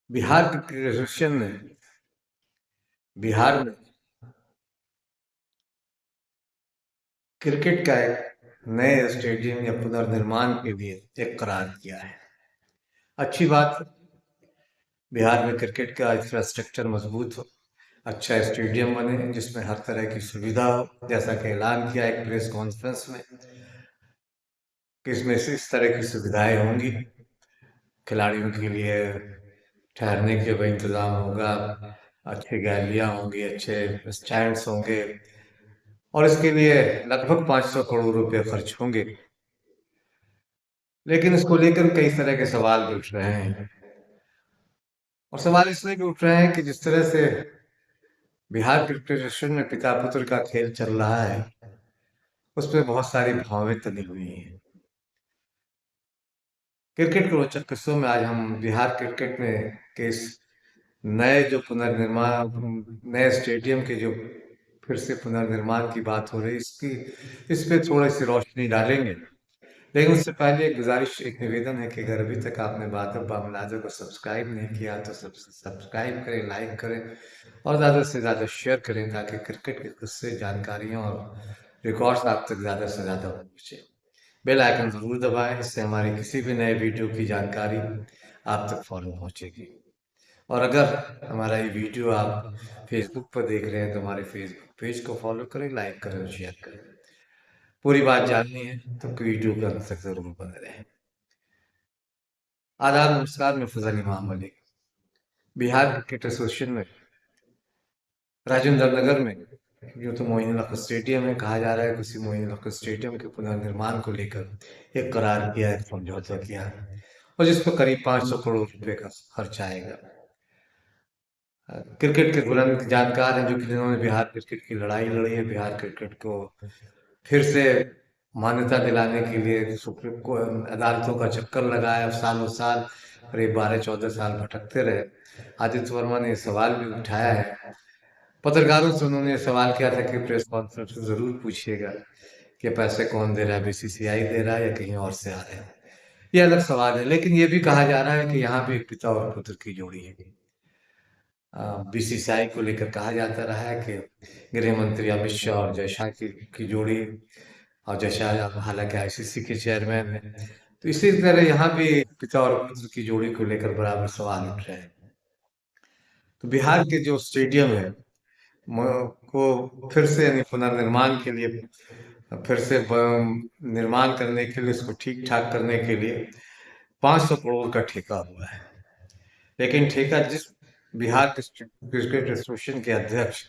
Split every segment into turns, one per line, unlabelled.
Bihar cricket association ने बिहार में cricket का एक नए स्टेडियम या पुनर्निर्माण के लिए एक करार किया है। अच्छी बात है, बिहार में क्रिकेट का इंफ्रास्ट्रक्चर मजबूत हो, अच्छा स्टेडियम बने जिसमें हर तरह की सुविधा हो, जैसा कि ऐलान किया एक प्रेस कॉन्फ्रेंस में कि इसमें से इस तरह की सुविधाएं होंगी। खिलाड़ियों के लिए ठहरने के भी इंतजाम होगा, अच्छी गैलरियां होंगी, अच्छे स्टैंड्स होंगे और इसके लिए लगभग 500 करोड़ रुपए खर्च होंगे। लेकिन इसको लेकर कई तरह के सवाल भी उठ रहे हैं और सवाल इसलिए भी उठ रहे हैं कि जिस तरह से बिहार क्रिकेट एसोसिएशन में पिता पुत्र का खेल चल रहा है, उसमें बहुत सारी भावें तली हुई हैं। क्रिकेट के रोचक किस्सों में आज हम बिहार क्रिकेट में के इस नए जो पुनर्निर्माण नए स्टेडियम के जो फिर से पुनर्निर्माण की बात हो रही है, इसकी इस पे थोड़ी सी रोशनी डालेंगे। लेकिन उससे पहले एक गुजारिश, एक निवेदन है कि अगर अभी तक आपने बादल बामलाजो को सब्सक्राइब नहीं किया तो सब्सक्राइब करें, लाइक करें और ज़्यादा से ज़्यादा शेयर करें ताकि क्रिकेट के किस्से, जानकारियाँ और रिकॉर्ड्स आप तक ज़्यादा से ज़्यादा पहुँचे। बेल आइकन ज़रूर दबाएं, इससे हमारी किसी भी नए वीडियो की जानकारी आप तक फौरन पहुँचेगी। और अगर हमारा ये वीडियो आप फेसबुक पर देख रहे हैं तो हमारे फेसबुक पेज को फॉलो करें, लाइक करें और शेयर करें। पूरी बात जाननी है तो वीडियो के अंत तक जरूर बने रहें। आदाब, नमस्कार, मैं फजल इमाम मलिक। बिहार क्रिकेट एसोसिएशन में राजेंद्र नगर में यूँ तो मोइनुल हक स्टेडियम है, कहा जा रहा है कि उसी मोइनुल हक स्टेडियम के पुनर्निर्माण को लेकर एक करार किया है, समझौता किया है और जिस पर करीब 500 करोड़ रुपए का खर्च आएगा। क्रिकेट के बुलंद जानकार हैं जो कि जिन्होंने बिहार क्रिकेट की लड़ाई लड़ी है, बिहार क्रिकेट को फिर से मान्यता दिलाने के लिए सुप्रीम कोर्ट अदालतों का चक्कर लगाया, सालों साल करीब 12-14 साल भटकते रहे। आदित्य वर्मा ने सवाल भी उठाया है, पत्रकारों से उन्होंने सवाल किया था कि प्रेस कॉन्फ्रेंस में जरूर पूछिएगा कि पैसे कौन दे रहा है, बीसीसीआई दे रहा है या कहीं और से आ रहे हैं। ये अलग सवाल है, लेकिन ये भी कहा जा रहा है कि यहाँ भी एक पिता और पुत्र की जोड़ी है। बीसीसीआई को लेकर कहा जाता रहा है कि गृह मंत्री अमित शाह और जय शाह की जोड़ी, और जय शाह हालांकि आईसीसी के चेयरमैन है, तो इसी तरह यहाँ भी पिता और पुत्र की जोड़ी को लेकर बराबर सवाल उठ रहे हैं। तो बिहार के जो स्टेडियम है को फिर से यानी पुनर्निर्माण के लिए, फिर से निर्माण करने के लिए, उसको ठीक ठाक करने के लिए 500 करोड़ का ठेका हुआ है। लेकिन ठेका जिस बिहार क्रिकेट एसोसिएशन के अध्यक्ष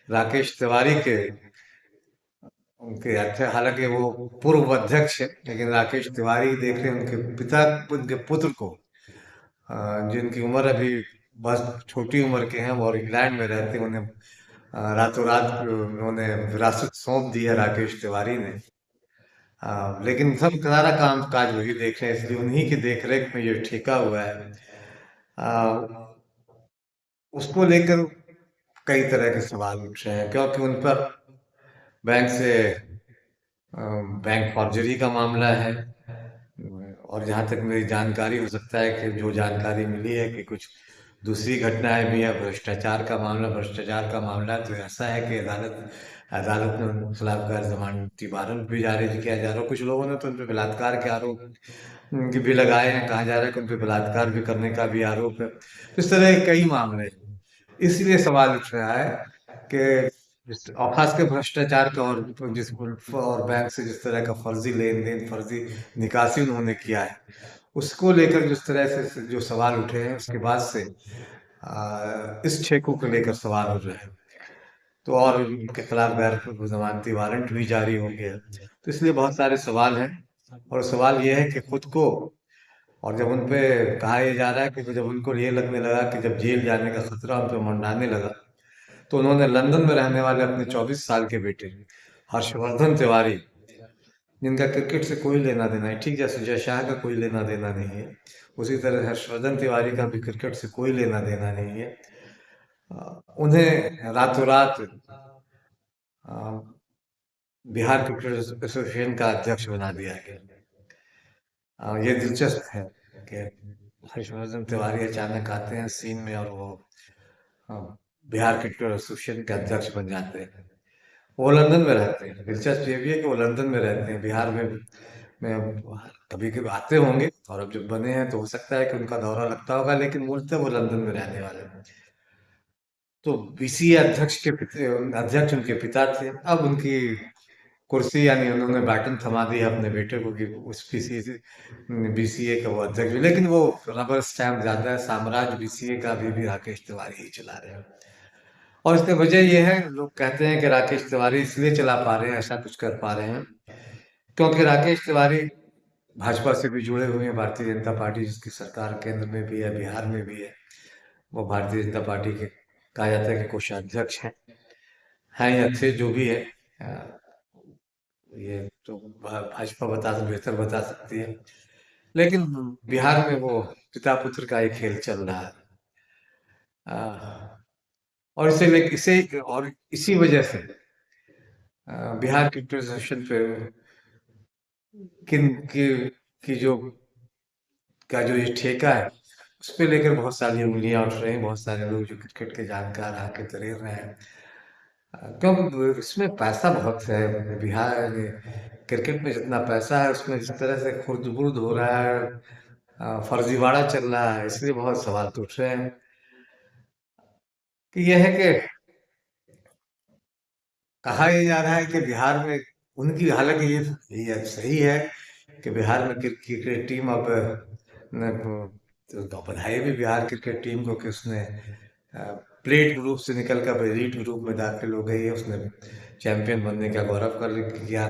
राकेश तिवारी के उनके अध्यक्ष, हालांकि वो पूर्व अध्यक्ष है, लेकिन राकेश तिवारी देख रहे हैं उनके पिता, उनके पुत्र को, जिनकी उम्र अभी बस छोटी उम्र के हैं और इंग्लैंड में रहते हैं, उन्हें रातों रात उन्होंने विरासत सौंप दी है राकेश तिवारी ने। लेकिन सब सारा काम काज वही देख रहे हैं, इसलिए उन्हीं की देखरेख में ये ठेका हुआ है। उसको लेकर कई तरह के सवाल उठ रहे हैं क्योंकि उन पर बैंक से बैंक फॉर्जरी का मामला है और जहाँ तक मेरी जानकारी, हो सकता है कि जो जानकारी मिली है कि कुछ दूसरी घटनाएं भी है, भ्रष्टाचार का मामला। तो ऐसा है कि अदालत अदालत ने उनके खिलाफ गैर जमानती वारंट भी जारी किया जा रहा है। कुछ लोगों ने तो उन पर बलात्कार के आरोप भी लगाए हैं, कहा जा रहा है कि उन पर बलात्कार भी करने का भी आरोप है। इस तरह के कई मामले हैं, इसलिए सवाल उठ रहा है कि और खासकर भ्रष्टाचार का और बैंक से जिस तरह का फर्जी लेन देन, फर्जी निकासी उन्होंने किया है, उसको लेकर जिस तरह से जो सवाल उठे हैं, उसके बाद से इस ठेकों को लेकर सवाल उठ रहे हैं। तो और उनके खिलाफ गैर जमानती वारंट भी जारी हो गया, तो इसलिए बहुत सारे सवाल हैं। और सवाल ये है कि खुद को, और जब उन पे कहा यह जा रहा है कि जब उनको ये लगने लगा कि जब जेल जाने का खतरा उन पर मंडाने लगा, तो उन्होंने लंदन में रहने वाले अपने 24 साल के बेटे हर्षवर्धन तिवारी, जिनका क्रिकेट से कोई लेना देना है, ठीक जैसे जय शाह का कोई लेना देना नहीं है, उसी तरह हर्षवर्धन तिवारी का भी क्रिकेट से कोई लेना देना नहीं है, उन्हें रातों रात बिहार क्रिकेट एसोसिएशन का अध्यक्ष बना दिया गया। ये दिलचस्प है कि हर्षवर्धन तिवारी अचानक आते हैं सीन में और वो हाँ, बिहार क्रिकेट एसोसिएशन के अध्यक्ष बन जाते हैं। वो लंदन में रहते हैं। दिलचस्प ये भी है कि वो लंदन में रहते हैं। बिहार में कभी कभी आते होंगे और अब जब बने हैं तो हो सकता है कि उनका दौरा लगता होगा, लेकिन मूलतः वो लंदन में रहने वाले हैं। तो बीसीए अध्यक्ष उनके पिता थे। अब उनकी कुर्सी यानी उन्होंने बैटन थमा दिया अपने बेटे को कि उस बीसीए का वो अध्यक्ष, लेकिन वो रबर स्टैम्प ज्यादा है। साम्राज्य बीसीए का भी राकेश तिवारी ही चला रहे हैं। और इसकी वजह ये है, लोग कहते हैं कि राकेश तिवारी इसलिए चला पा रहे हैं, ऐसा कुछ कर पा रहे हैं, क्योंकि राकेश तिवारी भाजपा से भी जुड़े हुए हैं। भारतीय जनता पार्टी जिसकी सरकार केंद्र में भी है, बिहार में भी है, वो भारतीय जनता पार्टी के कहा जाता है कि कोषाध्यक्ष हैं या थे, जो भी है। अ, ये तो भाजपा बेहतर बता सकती है, लेकिन बिहार में वो पिता पुत्र का एक खेल चल रहा है। और इसी वजह से बिहार क्रिकेट एसोसिएशन पे किन की, की जो का जो ये ठेका है, उस पे लेकर बहुत सारी उंगलियां उठ रही हैं। बहुत सारे लोग जो क्रिकेट के जानकार आके दरेर रहे हैं, क्योंकि इसमें पैसा बहुत है। बिहार क्रिकेट में जितना पैसा है, उसमें जिस तरह से खुर्द बुर्द हो रहा है, फर्जीवाड़ा चल रहा है, इसलिए बहुत सवाल तो उठ रहे हैं कि यह है कि कहा यह जा रहा है कि बिहार में उनकी, हालांकि ये सही है कि बिहार में क्रिकेट टीम अब तो बधाई भी बिहार क्रिकेट टीम को कि उसने प्लेट ग्रुप से निकल कर एलीट ग्रुप में दाखिल हो गई है। उसने चैंपियन बनने का गौरव कर किया।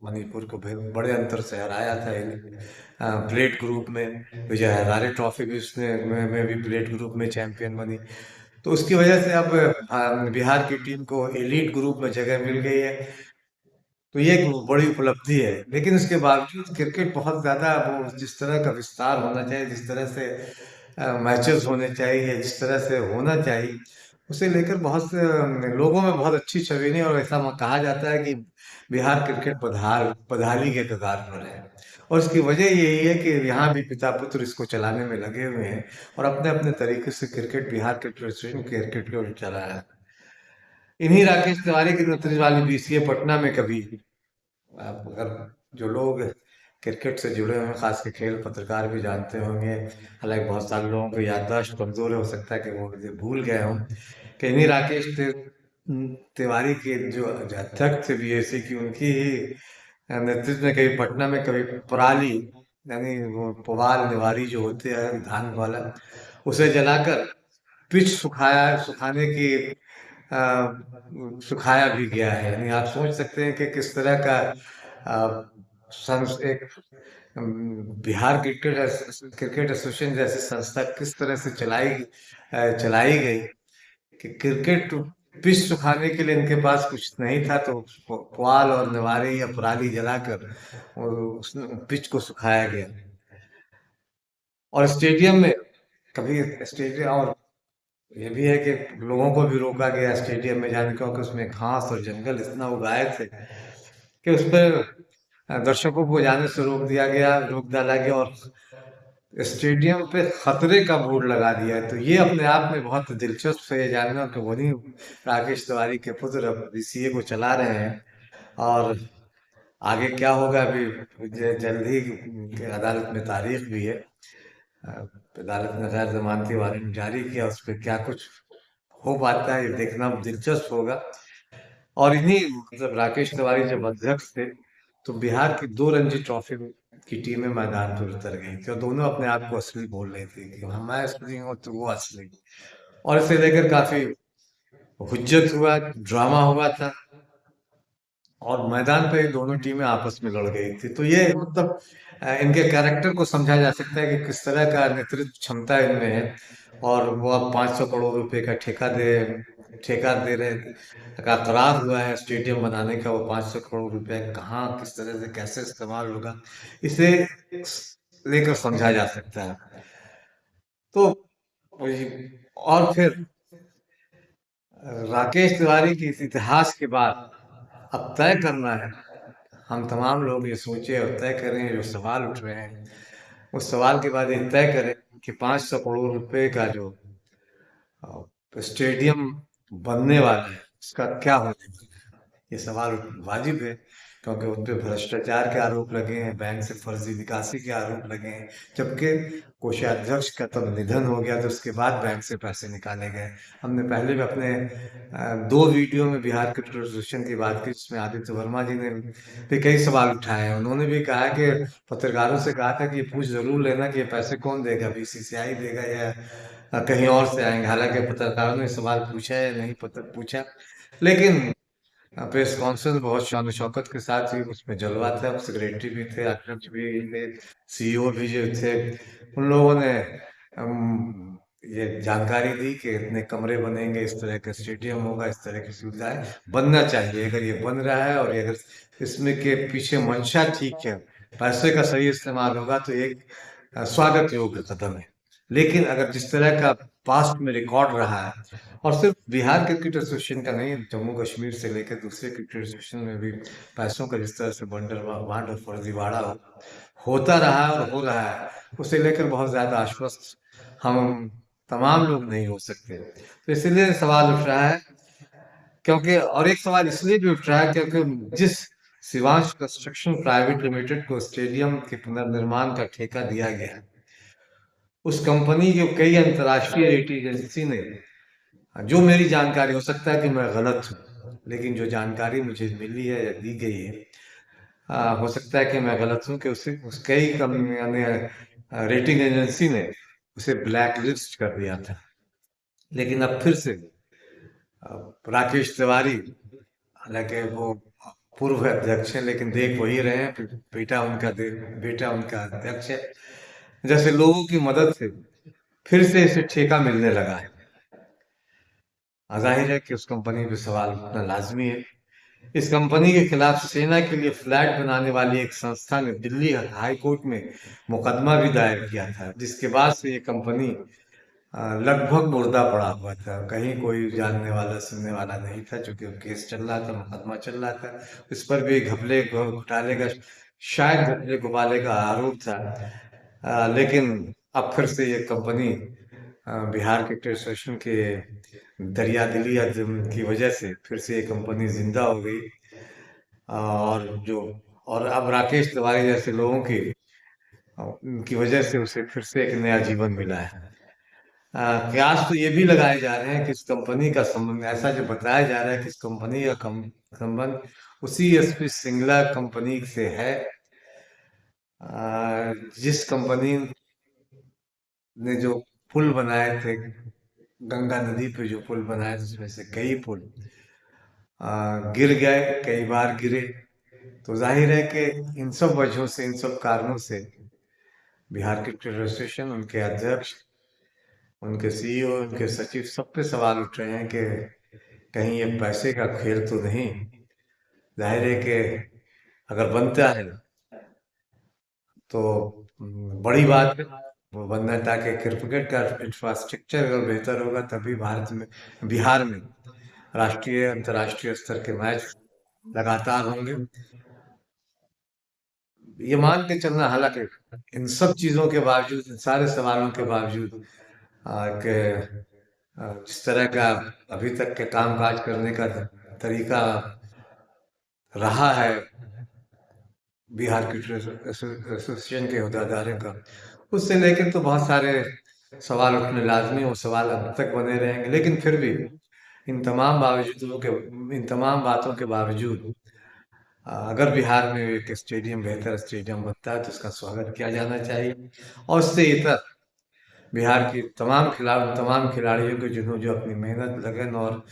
मणिपुर को बड़े अंतर से हराया था प्लेट ग्रुप में। विजय हजारे ट्रॉफी भी उसने में भी प्लेट ग्रुप में चैंपियन बनी। तो उसकी वजह से अब बिहार की टीम को एलीट ग्रुप में जगह मिल गई है। तो ये एक बड़ी उपलब्धि है, लेकिन उसके बावजूद क्रिकेट बहुत ज्यादा, वो जिस तरह का विस्तार होना चाहिए, जिस तरह से मैचेस होने चाहिए, जिस तरह से होना चाहिए, उसे लेकर बहुत से लोगों में बहुत अच्छी छवि नहीं। और ऐसा कहा जाता है कि बिहार क्रिकेट पधारी के कगार पर है। और इसकी वजह यही है कि यहाँ भी पिता पुत्र इसको चलाने में लगे हुए हैं और अपने अपने तरीके से cricket, Bihar cricket association cricket को चला रहा है। इन्हीं राकेश तिवारी के नेतृत्व वाली बीसीए पटना में कभी, आप अगर जो लोग क्रिकेट से जुड़े हुए हैं, खास के खेल पत्रकार भी जानते होंगे, हालांकि बहुत सारे लोगों को याददाश्त कमजोर है, हो सकता है कि वो मुझे भूल गए हों, कि इन्हीं तिवारी के जो अध्यक्ष थे बीएसी की, उनकी ही नेतृत्व में कभी पटना में कभी पराली, यानी वो पुवाल निवारी जो होते हैं धान वाला, उसे जलाकर पिच सुखाने की अ, सुखाया भी गया है। यानी आप सोच सकते हैं कि किस तरह का एक बिहार क्रिकेट एसोसिएशन जैसी संस्था किस तरह से चलाई गई कि क्रिकेट पिच सुखाने के लिए इनके पास कुछ नहीं था, तो पुआल और निवारी या पराली जलाकर उस पिच को सुखाया गया। और स्टेडियम में कभी स्टेडियम, और ये भी है कि लोगों को भी रोका गया स्टेडियम में जाने, क्योंकि उसमें घास और जंगल इतना उगाए थे कि उस पर दर्शकों को जाने से रोक डाला गया और स्टेडियम पे खतरे का बोर्ड लगा दिया है। तो ये अपने आप में बहुत दिलचस्प है ये जानना कि वही राकेश तिवारी के पुत्र अब बीसीए को चला रहे हैं। और आगे क्या होगा अभी जल्द ही अदालत में तारीख भी है। अदालत ने गैर जमानती वारंट जारी किया, उस पर क्या कुछ हो पाता है ये देखना दिलचस्प होगा। और इन्हीं मतलब राकेश तिवारी जब अध्यक्ष थे, तो बिहार की 2 रणजी ट्रॉफी की टीमें मैदान पर उतर गई थी और दोनों अपने आप को असली बोल रही थी कि हम मैं असली हूँ तो वो असली। और इसे लेकर काफी हुज्जत हुआ, ड्रामा हुआ था और मैदान पे दोनों टीमें आपस में लड़ गई थी। तो ये मतलब इनके कैरेक्टर को समझा जा सकता है कि किस तरह का नेतृत्व क्षमता इनमें है। और वो अब 500 करोड़ रुपए का ठेका दे रहे का करार हुआ है स्टेडियम बनाने का। वो 500 करोड़ रुपए कहाँ, किस तरह से, कैसे इस्तेमाल होगा, इसे लेकर समझा जा सकता है। तो और फिर राकेश तिवारी के इस इतिहास के बाद अब तय करना है, हम तमाम लोग ये सोचे और तय करें, जो सवाल उठ रहे हैं उस सवाल के बाद ये तय करें कि 500 करोड़ रुपए का जो स्टेडियम बनने वाला है उसका क्या होने वाला है। ये सवाल वाजिब है, क्योंकि उन पे भ्रष्टाचार के आरोप लगे हैं, बैंक से फर्जी निकासी के आरोप लगे हैं। जबकि कोषाध्यक्ष का तब निधन हो गया तो उसके बाद बैंक से पैसे निकाले गए। हमने पहले भी अपने 2 वीडियो में बिहार क्रिकेट एसोसिएशन की बात की, जिसमें आदित्य वर्मा जी ने भी कई सवाल उठाए हैं। उन्होंने भी कहा कि पत्रकारों से कहा था कि ये पूछ जरूर लेना कि ये पैसे कौन देगा, बीसीसीआई देगा या कहीं और से आएंगे। हालांकि पत्रकारों ने सवाल पूछा है, नहीं पता पूछा, लेकिन प्रेस कॉन्फ्रेंस बहुत शान शौकत के साथ हुई। उसमें जलवा था, सेक्रेटरी भी थे, अध्यक्ष भी थे, सीईओ भी जो थे, उन लोगों ने ये जानकारी दी कि इतने कमरे बनेंगे, इस तरह का स्टेडियम होगा, इस तरह की सुविधाएं बनना चाहिए। अगर ये बन रहा है और ये अगर इसमें के पीछे मंशा ठीक है, पैसे का सही इस्तेमाल होगा, तो एक स्वागत योग्य कदम है। लेकिन अगर जिस तरह का पास्ट में रिकॉर्ड रहा है, और सिर्फ बिहार क्रिकेट एसोसिएशन का नहीं, जम्मू कश्मीर से लेकर दूसरे क्रिकेट एसोसिएशन में भी पैसों का जिस तरह से बंडल बांट और फर्जीवाड़ा होता रहा और हो रहा है, उसे लेकर बहुत ज्यादा आश्वस्त हम तमाम लोग नहीं हो सकते। तो इसीलिए सवाल उठ रहा है, क्योंकि और एक सवाल इसलिए भी उठ रहा है क्योंकि जिस शिवांश कंस्ट्रक्शन प्राइवेट लिमिटेड को स्टेडियम के पुनर्निर्माण का ठेका दिया गया, उस कंपनी जो कई अंतर्राष्ट्रीय रेटिंग एजेंसी ने, जो मेरी जानकारी, हो सकता है कि मैं गलत हूँ, लेकिन जो जानकारी मुझे मिली है या दी गई है, हो सकता है कि मैं गलत हूँ, कि उसे उस कई कंपनियों ने, रेटिंग एजेंसी ने उसे ब्लैक लिस्ट कर दिया था। लेकिन अब फिर से राकेश तिवारी, हालांकि वो पूर्व अध्यक्ष है, लेकिन देख वही रहे हैं, बेटा उनका अध्यक्ष है, जैसे लोगों की मदद से फिर से इसे ठेका मिलने लगा है। जाहिर है कि उस कंपनी पे सवाल उठना लाजमी है। इस कंपनी के खिलाफ सेना के लिए फ्लैट बनाने वाली एक संस्था ने दिल्ली हाई कोर्ट में मुकदमा भी दायर किया था, जिसके बाद से ये कंपनी लगभग मुर्दा पड़ा हुआ था। कहीं कोई जानने वाला सुनने वाला नहीं था, चूंकि केस चल रहा था, मुकदमा चल रहा था। इस पर भी घपले घोटाले का, शायद घपले घोटाले का आरोप था। लेकिन अब फिर से ये कंपनी बिहार क्रिकेट एसोसिएशन के दरिया दिली की वजह से फिर से ये कंपनी जिंदा हो गई। और अब राकेश तिवारी जैसे लोगों की उनकी वजह से उसे फिर से एक नया जीवन मिला है। कयास तो ये भी लगाए जा रहे हैं कि इस कंपनी का संबंध, ऐसा जो बताया जा रहा है कि इस कंपनी का संबंध उसी एसपी सिंगला कंपनी से है, जिस कंपनी ने जो पुल बनाए थे, गंगा नदी पे जो पुल बनाए थे, उसमें से कई पुल गिर गए, कई बार गिरे। तो जाहिर है कि इन सब वजहों से, इन सब कारणों से बिहार क्रिकेट एसोसिएशन, उनके अध्यक्ष, उनके सीईओ, उनके सचिव, सब पे सवाल उठ रहे हैं कि कहीं ये पैसे का खेल तो नहीं। जाहिर है कि अगर बनता है तो बड़ी बात है, वो बनना है, ताकि क्रिकेट का इंफ्रास्ट्रक्चर अगर बेहतर होगा तभी भारत में, बिहार में राष्ट्रीय अंतर्राष्ट्रीय स्तर के मैच लगातार होंगे। ये मान के चलना, हालांकि इन सब चीजों के बावजूद, इन सारे सवालों के बावजूद, कि जिस तरह का अभी तक के कामकाज करने का तरीका रहा है बिहार क्रिकेट एसोसिएशन के अहदेदारों का, उससे लेकर तो बहुत सारे सवाल उठने लाजमी, वो सवाल अब तक बने रहेंगे। लेकिन फिर भी इन तमाम बातों के बावजूद, अगर बिहार में एक स्टेडियम, बेहतर स्टेडियम बनता है तो उसका स्वागत किया जाना चाहिए। और उससे इतर बिहार की तमाम खिलाड़ियों को, जिन्होंने जो अपनी मेहनत, लगन और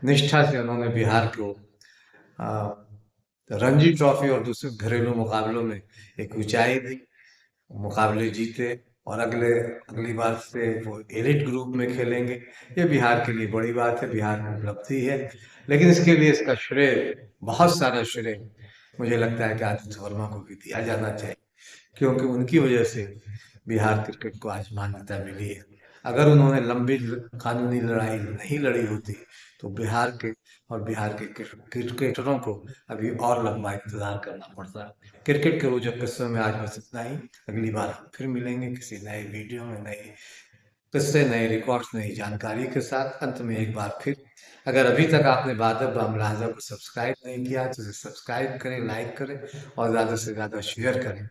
निष्ठा से उन्होंने बिहार को आ, रणजी ट्रॉफी और दूसरे घरेलू मुकाबलों में एक ऊंचाई दी, मुकाबले जीते, और अगली बार से वो एलिट ग्रुप में खेलेंगे। ये बिहार के लिए बड़ी बात है, बिहार की उपलब्धि है। लेकिन इसके लिए इसका श्रेय, बहुत सारा श्रेय, मुझे लगता है कि आदित्य वर्मा को भी दिया जाना चाहिए, क्योंकि उनकी वजह से बिहार क्रिकेट को आज मान्यता मिली है। अगर उन्होंने लंबी कानूनी लड़ाई नहीं लड़ी होती तो बिहार के और बिहार के क्रिकेटरों को अभी और लंबा इंतजार करना पड़ता। क्रिकेट के रोचक किस्सों में आज बस इतना ही। अगली बार हम फिर मिलेंगे किसी नए वीडियो में, नए किस्से, नए रिकॉर्ड्स, नई जानकारी के साथ। अंत में एक बार फिर, अगर अभी तक आपने बादल बामलाजा को सब्सक्राइब नहीं किया तो इसे सब्सक्राइब करें, लाइक करें और ज़्यादा से ज़्यादा शेयर करें।